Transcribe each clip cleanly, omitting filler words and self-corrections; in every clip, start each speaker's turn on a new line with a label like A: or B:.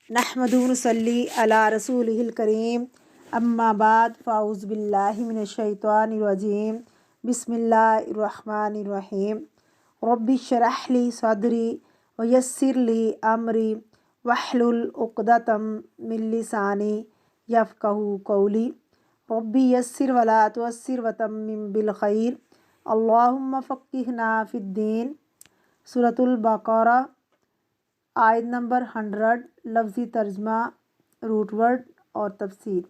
A: نحمدہ و نصلی علی رسولہ الکریم اما بعد فاعوذ باللہ من الشیطان الرجیم بسم اللہ الرحمن الرحیم رب اشرح لی صدری ویسر لی امری واحلل عقدۃ من لسانی یفقہوا قولی رب یسر ولا تعسر وتمم بالخیر اللہم فقہنا فی الدین۔ سورۃ البقرہ آیت نمبر 100، لفظی ترجمہ، روٹ ورڈ اور تفسیر۔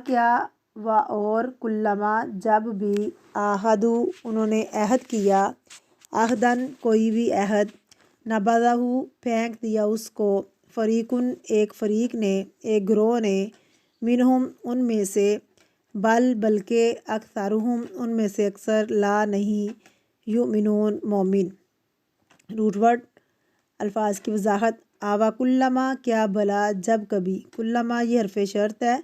A: کیا و اور کلما جب بھی آہدو انہوں نے عہد کیا، عہدن کوئی بھی عہد، نبذہ پھینک دیا اس کو، فریقن ایک فریق نے، ایک گروہ نے، منہم ان میں سے، بلکہ اکثرہم ان میں سے اکثر، لا نہیں، یؤمنون مومن۔ روٹ ورڈ الفاظ کی وضاحت۔ آوا کلما کیا بلا جب کبھی، کلما یہ حرف شرط ہے،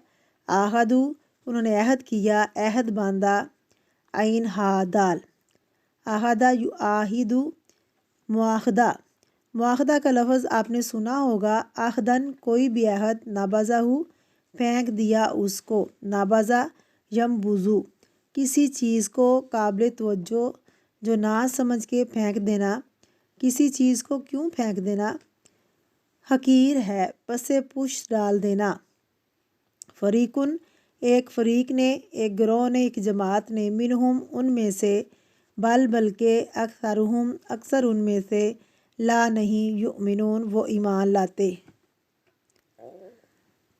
A: آہدو انہوں نے عہد کیا، عہد باندھا، عین ہا دال، آہدہ یعاہدو معاہدہ، معاہدہ کا لفظ آپ نے سنا ہوگا۔ عہدن کوئی بھی عہد، نبذہ پھینک دیا اس کو، نبذہ ینبذو کسی چیز کو قابل توجہ جو نہ سمجھ کے پھینک دینا، کسی چیز کو کیوں پھینک دینا، حقیر ہے پس پش ڈال دینا۔ فریقن ایک فریق نے، ایک گروہ نے، ایک جماعت نے، منہم ان میں سے، بلکہ اکثرہم اکثر ان میں سے، لا نہیں، یؤمنون وہ ایمان لاتے۔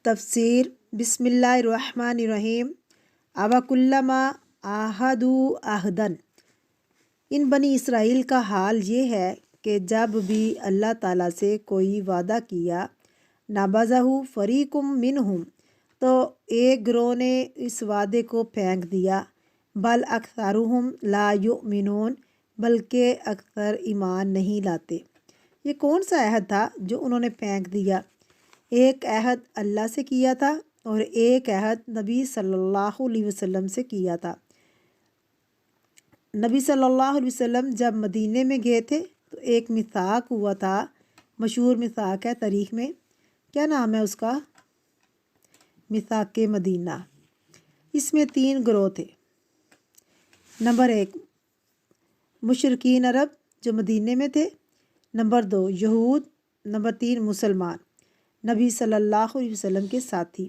A: تفسیر۔ بسم اللہ الرحمن الرحیم۔ اَوَ کُلَّمَا عَاهَدُوا عَهْدًا، ان بنی اسرائیل کا حال یہ ہے کہ جب بھی اللہ تعالیٰ سے کوئی وعدہ کیا، نبذہ فریقم منہم تو ایک گروہ نے اس وعدے کو پھینک دیا، بل اکثرہم لا یؤمنون بلکہ اکثر ایمان نہیں لاتے۔ یہ کون سا عہد تھا جو انہوں نے پھینک دیا؟ ایک عہد اللہ سے کیا تھا اور ایک عہد نبی صلی اللہ علیہ وسلم سے کیا تھا۔ نبی صلی اللہ علیہ وسلم جب مدینے میں گئے تھے تو ایک میثاق ہوا تھا، مشہور میثاق ہے تاریخ میں، کیا نام ہے اس کا؟ میثاق مدینہ۔ اس میں 3 گروہ تھے۔ نمبر 1 مشرکین عرب جو مدینے میں تھے، نمبر 2 یہود، نمبر 3 مسلمان، نبی صلی اللہ علیہ وسلم کے ساتھی۔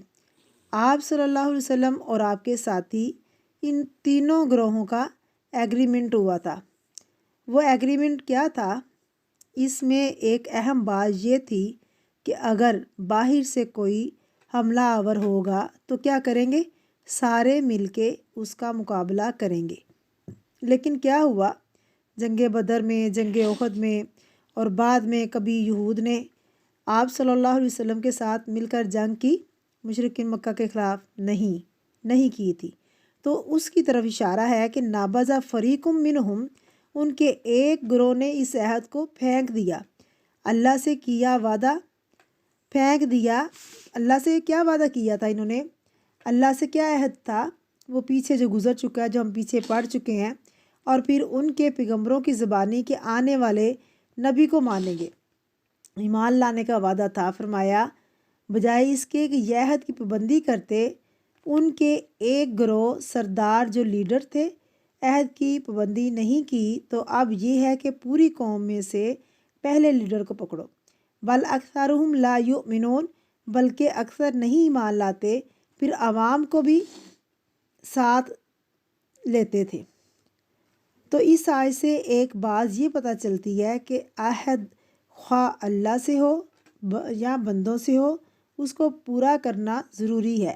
A: آپ صلی اللہ علیہ وسلم اور آپ کے ساتھی، ان تینوں گروہوں کا ایگریمنٹ ہوا تھا۔ وہ ایگریمنٹ کیا تھا؟ اس میں ایک اہم بات یہ تھی کہ اگر باہر سے کوئی حملہ آور ہوگا تو کیا کریں گے؟ سارے مل کے اس کا مقابلہ کریں گے۔ لیکن کیا ہوا؟ جنگ بدر میں، جنگ احد میں اور بعد میں کبھی یہود نے آپ صلی اللہ علیہ وسلم کے ساتھ مل کر جنگ کی؟ مشرکین مکہ کے خلاف نہیں کی تھی۔ تو اس کی طرف اشارہ ہے کہ نبذہ فریقم منہم، ان کے ایک گروہ نے اس عہد کو پھینک دیا، اللہ سے کیا وعدہ پھینک دیا۔ اللہ سے کیا وعدہ کیا تھا انہوں نے؟ اللہ سے کیا عہد تھا؟ وہ پیچھے جو گزر چکا ہے، جو ہم پیچھے پڑھ چکے ہیں، اور پھر ان کے پیغمبروں کی زبانی کے آنے والے نبی کو مانیں گے، ایمان لانے کا وعدہ تھا۔ فرمایا بجائے اس کے کہ یہ عہد کی پابندی کرتے، ان کے ایک گروہ سردار جو لیڈر تھے عہد کی پابندی نہیں کی، تو اب یہ ہے کہ پوری قوم میں سے پہلے لیڈر کو پکڑو۔ بل اکثرہم لا یؤمنون بلکہ اکثر نہیں ایمان لاتے، پھر عوام کو بھی ساتھ لیتے تھے۔ تو اس آیت سے ایک بات یہ پتہ چلتی ہے کہ عہد خواہ اللہ سے ہو یا بندوں سے ہو، اس کو پورا کرنا ضروری ہے۔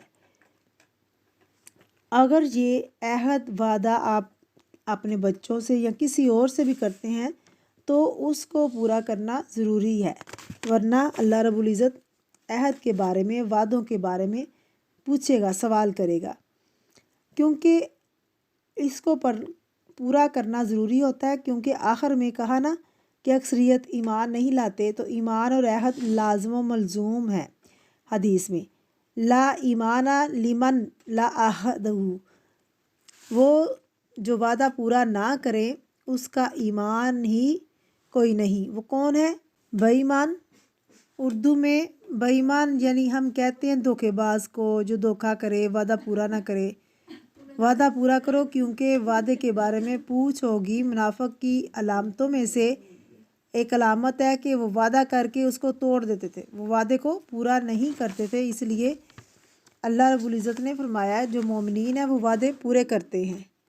A: اگر یہ عہد وعدہ آپ اپنے بچوں سے یا کسی اور سے بھی کرتے ہیں تو اس کو پورا کرنا ضروری ہے، ورنہ اللہ رب العزت عہد کے بارے میں، وعدوں کے بارے میں پوچھے گا، سوال کرے گا، کیونکہ اس کو پورا کرنا ضروری ہوتا ہے، کیونکہ آخر میں کہا نا کہ اکثریت ایمان نہیں لاتے، تو ایمان اور عہد لازم و ملزوم ہے حدیث میں۔ لا ایمان لمن لا عہدہ، وہ جو وعدہ پورا نہ کرے اس کا ایمان ہی کوئی نہیں۔ وہ کون ہے؟ بے ایمان اردو میں بے ایمان یعنی ہم کہتے ہیں دھوکے باز کو، جو دھوکا کرے، وعدہ پورا نہ کرے۔ وعدہ پورا کرو کیونکہ وعدے کے بارے میں پوچھ ہوگی۔ منافق کی علامتوں میں سے ایک علامت ہے کہ وہ وعدہ کر کے اس کو توڑ دیتے تھے، وہ وعدے کو پورا نہیں کرتے تھے۔ اس لیے اللہ رب العزت نے فرمایا ہے جو مومنین ہیں وہ وعدے پورے کرتے ہیں۔